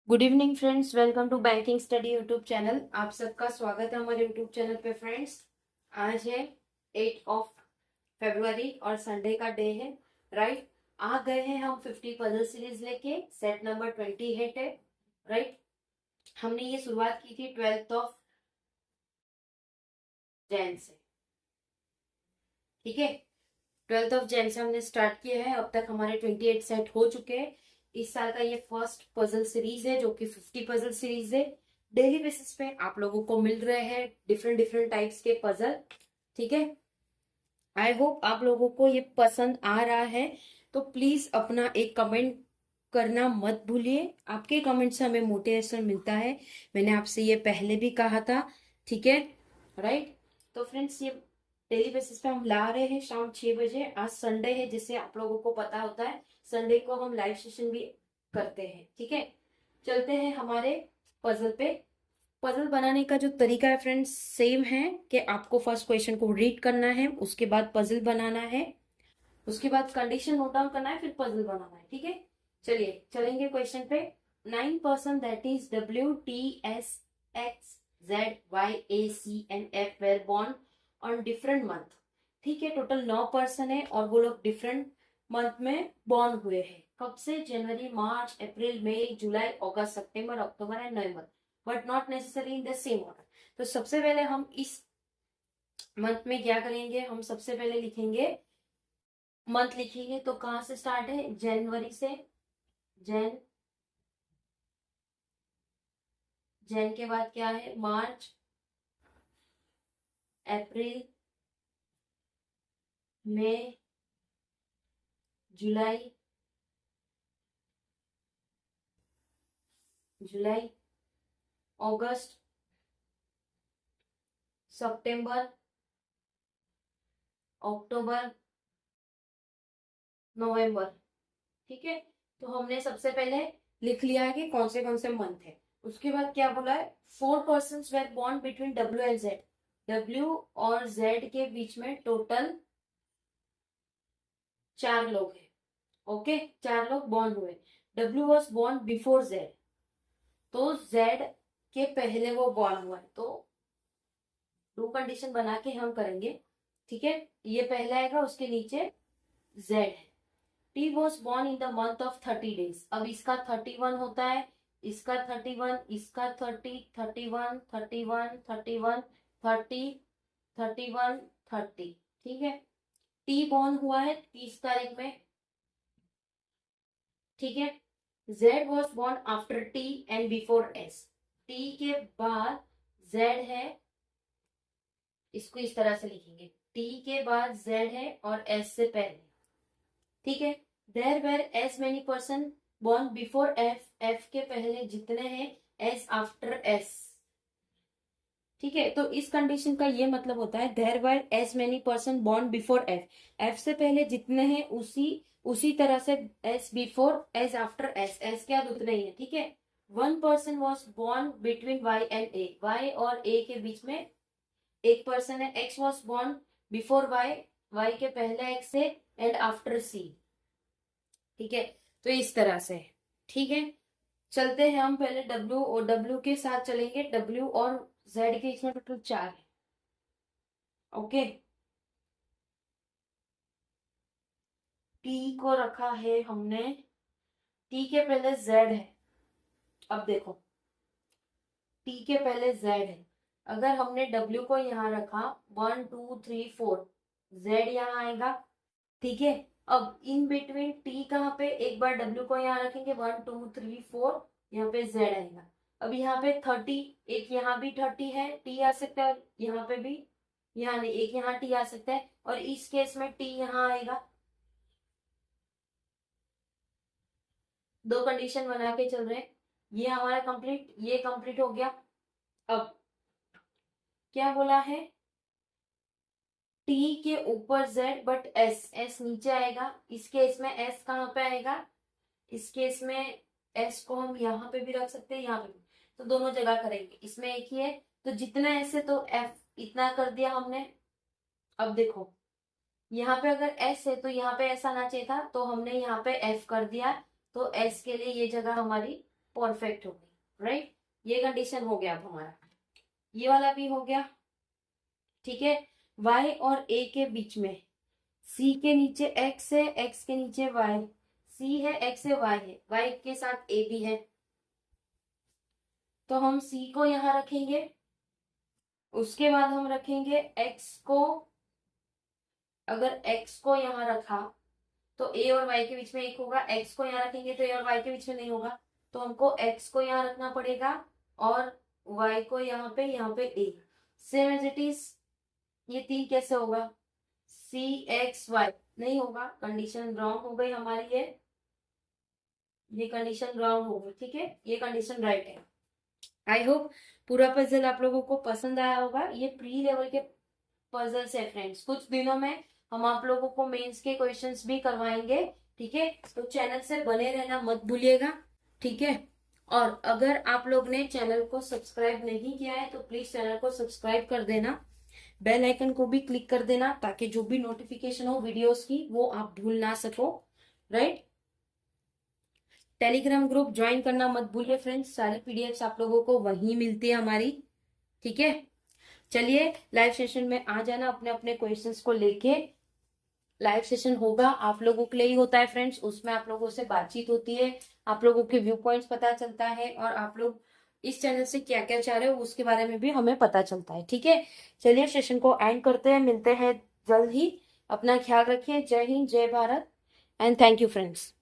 Good evening friends, welcome to banking study YouTube channel. आप सबका स्वागत है हमारे यूट्यूब चैनल पे। फ्रेंड्स, आज है 8 फरवरी और संडे का डे है, राइट। आ गए हैं हम 50 पजल सीरीज लेके। सेट नंबर 28 है, राइट। हमने ये शुरुआत की थी 12 से, ठीक है। 12 से हमने स्टार्ट किया है। अब तक हमारे 28 सेट हो चुके हैं। इस साल का ये फर्स्ट पजल सीरीज है, जो कि 50 पजल सीरीज है। डेली बेसिस पे आप लोगों को मिल रहे हैं डिफरेंट डिफरेंट टाइप्स के पजल, ठीक है। आई होप आप लोगों को ये पसंद आ रहा है। तो प्लीज अपना एक कमेंट करना मत भूलिए। आपके कमेंट से हमें मोटिवेशन मिलता है। मैंने आपसे ये पहले भी कहा था, ठीक है, राइट। तो फ्रेंड्स, ये डेली बेसिस पे हम ला रहे हैं शाम 6 बजे। आज संडे है, जिसे आप लोगों को पता होता है संडे को हम लाइव सेशन भी करते हैं, ठीक है। चलते हैं हमारे पजल पे। पजल बनाने का जो तरीका है फ्रेंड्स, सेम है कि आपको फर्स्ट क्वेश्चन को रीड करना है, उसके बाद पजल बनाना है, उसके बाद कंडीशन नोट डाउन करना है, फिर पजल बनाना है, ठीक है। चलिए चलेंगे क्वेश्चन पे। 9 person, that is WTSXZYACNF were born on different month. ठीक है, टोटल 9 पर्सन है और वो लोग डिफरेंट मंथ में बॉर्न हुए हैं। कब से? January, March, April, May, July, August, September, October and November, but not necessary in the same order. तो सबसे पहले हम इस मंथ में क्या करेंगे, हम सबसे पहले लिखेंगे मंथ। लिखेंगे तो कहां से स्टार्ट है? जनवरी से। जैन, जैन के बाद क्या है? मार्च, अप्रैल, मई, जुलाई, जुलाई, अगस्त, सितंबर, अक्टूबर, नवंबर, ठीक है। तो हमने सबसे पहले लिख लिया है कि कौन से मंथ है। उसके बाद क्या बोला है? 4 person were born between W and Z. W और जेड के बीच में टोटल 4 लोग हैं, ओके। 4 लोग बॉर्न हुए। W was born before Z, तो जेड के पहले वो बॉर्न हुआ है। तो दो कंडीशन बना के हम करेंगे, ठीक है। ये पहला आएगा, उसके नीचे जेड है। T was born in the month of 30 days. अब इसका 31 होता है, इसका 31, इसका 30, 31, 31, 31, 30, 31, 30, ठीक है। टी बॉर्न हुआ है 30 तारीख में, ठीक है। Z was born after T and before S. T के बाद जेड है, इसको इस तरह से लिखेंगे, टी के बाद जेड है और एस से पहले, ठीक है। There were as many person born before F. F के पहले जितने हैं, एस आफ्टर एस, ठीक है। तो इस कंडीशन का ये मतलब होता है there were as many person born before F. F से पहले जितने हैं उसी उसी तरह से S before, S after S, S के बाद उतने ही है, ठीक है। 1 person was born between Y and A. Y और ए के बीच में 1 पर्सन है। X was born before Y, Y के पहले एक्स है एंड आफ्टर सी, ठीक है। तो इस तरह से, ठीक है। चलते हैं हम पहले डब्ल्यू और डब्ल्यू के साथ चलेंगे। डब्ल्यू और जेड के इसमें टोटल 4 है, ओके। टी को रखा है हमने, टी के पहले जेड है। अब देखो, टी के पहले जेड है। अगर हमने डब्ल्यू को यहाँ रखा, 1 2 3 4, जेड यहाँ आएगा, ठीक है। अब इन बिटवीन टी कहाँ पे? एक बार डब्ल्यू को यहाँ रखेंगे, 1 2 3 4, यहाँ पे जेड आएगा। अब यहाँ पे 30, एक यहाँ भी 30 है, टी आ सकता है, यहाँ पे भी, यहाँ नहीं, एक यहाँ टी आ सकता है, और इस केस में टी यहाँ आएगा। दो कंडीशन बना के चल रहे हैं। ये हमारा कंप्लीट, ये कंप्लीट हो गया। अब क्या बोला है? टी के ऊपर जेड बट एस, एस नीचे आएगा। इस केस में एस कहाँ पे आएगा? इस केस में एस को हम यहाँ पे भी रख सकते हैं, यहाँ पे भी, तो दोनों जगह करेंगे। इसमें एक ही है, तो जितना एस है तो एफ इतना कर दिया हमने। अब देखो, यहाँ पे अगर एस है तो यहाँ पे ऐसा आना चाहिए था, तो हमने यहाँ पे एफ कर दिया। तो एस के लिए ये जगह हमारी परफेक्ट हो गई, राइट। ये कंडीशन हो गया अब हमारा, ये वाला भी हो गया, ठीक है। y और a के बीच में c के नीचे x है, x के नीचे y, c है, x है, y है, y के साथ a भी है, तो हम c को यहां रखेंगे। उसके बाद हम रखेंगे x को, अगर x को यहां रखा तो a और y के बीच में 1 होगा, x को यहाँ रखेंगे तो a और y के बीच में नहीं होगा, तो हमको x को यहाँ रखना पड़ेगा और y को यहाँ पे a। Same age it is, ये 3 कैसे होगा, c x y नहीं होगा, कंडीशन रॉन्ग हो गई हमारी, ये कंडीशन रॉन्ग हो गई, ठीक है, ये कंडीशन राइट है। आई होप पूरा पजल आप लोगों को पसंद आया होगा। ये प्री लेवल के पजल्स है फ्रेंड्स, कुछ दिनों में हम आप लोगों को मेंस के क्वेश्चंस भी करवाएंगे, ठीक है। तो चैनल से बने रहना मत भूलिएगा, ठीक है। और अगर आप लोग ने चैनल को सब्सक्राइब नहीं किया है तो प्लीज चैनल को सब्सक्राइब कर देना, बेल आइकन को भी क्लिक कर देना, ताकि जो भी नोटिफिकेशन हो वीडियोस की वो आप भूल ना सको, राइट। टेलीग्राम ग्रुप ज्वाइन करना मत भूलिए फ्रेंड्स, सारी पीडीएफ्स आप लोगों को वहीं मिलती है हमारी, ठीक है। चलिए लाइव सेशन में आ जाना अपने अपने क्वेश्चंस को लेके। लाइव सेशन होगा आप लोगों के लिए ही होता है फ्रेंड्स, उसमें आप लोगों से बातचीत होती है, आप लोगों के व्यू पॉइंट्स पता चलता है, और आप लोग इस चैनल से क्या क्या चाह रहे हो उसके बारे में भी हमें पता चलता है, ठीक है। चलिए सेशन को एंड करते हैं, मिलते हैं जल्द ही, अपना ख्याल रखिए। जय हिंद, जय Bharat, and thank you friends.